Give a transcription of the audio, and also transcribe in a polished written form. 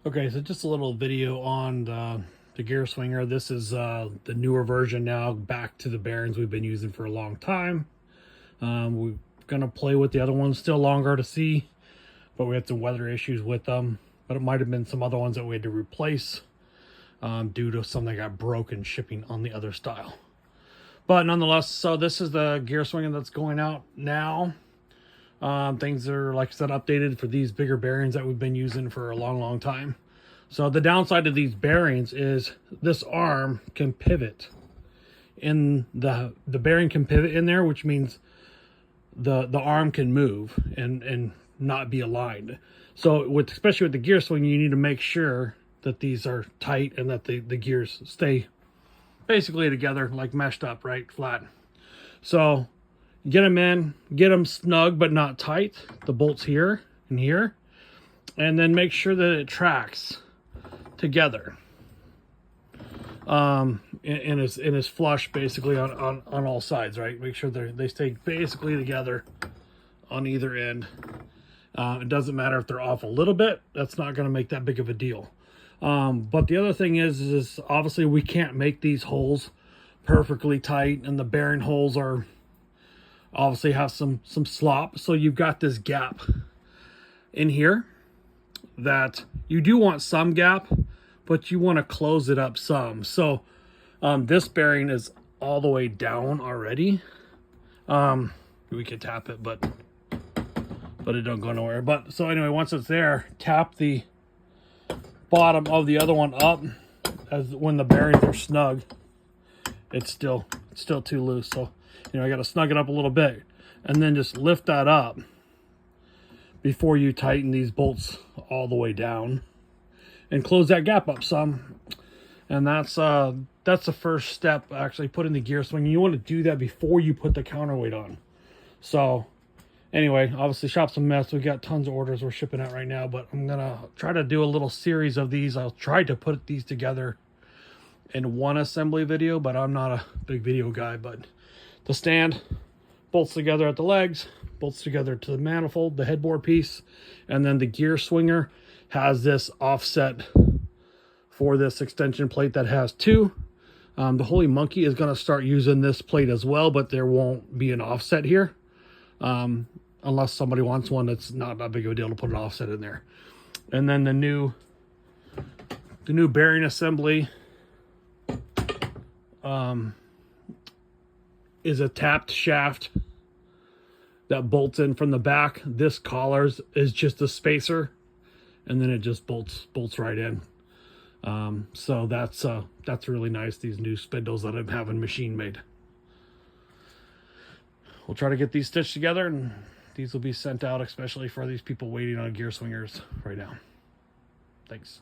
Okay, so just a little video on the gear swinger. This is the newer version now, back to the bearings we've been using for a long time. We're going to play with the other ones still longer to see, but we had some weather issues with them. But it might have been some other ones that we had to replace due to something that got broken shipping on the other style. But nonetheless, so this is the gear swinger that's going out now. Things are, like I said, updated for these bigger bearings that we've been using for a long time. So the downside of these bearings is this arm can pivot in the bearing can pivot in there, which means the arm can move and not be aligned. So especially with the gear swing, you need to make sure that these are tight and that the gears stay basically together, like meshed up, right, flat. So get them in, get them snug but not tight, the bolts here and here, and then make sure that it tracks together and is flush basically on all sides, right? Make sure they stay basically together on either end. It doesn't matter if they're off a little bit, that's not going to make that big of a deal. But the other thing is obviously we can't make these holes perfectly tight, and the bearing holes are obviously have some slop. So you've got this gap in here that you do want some gap, but you want to close it up some. So this bearing is all the way down already. We could tap it, but it don't go nowhere. But so anyway, once it's there, tap the bottom of the other one up, as when the bearings are snug. It's still too loose, so I got to snug it up a little bit, and then just lift that up before you tighten these bolts all the way down and close that gap up some. And that's the first step, actually putting the gear swing. You want to do that before you put the counterweight on. So anyway, obviously shop's a mess. We've got tons of orders we're shipping out right now, but I'm gonna try to do a little series of these. I'll try to put these together in one assembly video, but I'm not a big video guy. But the stand bolts together at the legs, bolts together to the manifold, the headboard piece, and then the gear swinger has this offset for this extension plate that has two. The Holy Monkey is going to start using this plate as well, but there won't be an offset here unless somebody wants one. That's not that big of a deal to put an offset in there. And then the new bearing assembly is a tapped shaft that bolts in from the back. This collar is just a spacer, and then it just bolts right in. So that's really nice, these new spindles that I'm having machine made. We'll try to get these stitched together, and these will be sent out especially for these people waiting on gear swingers right now. Thanks.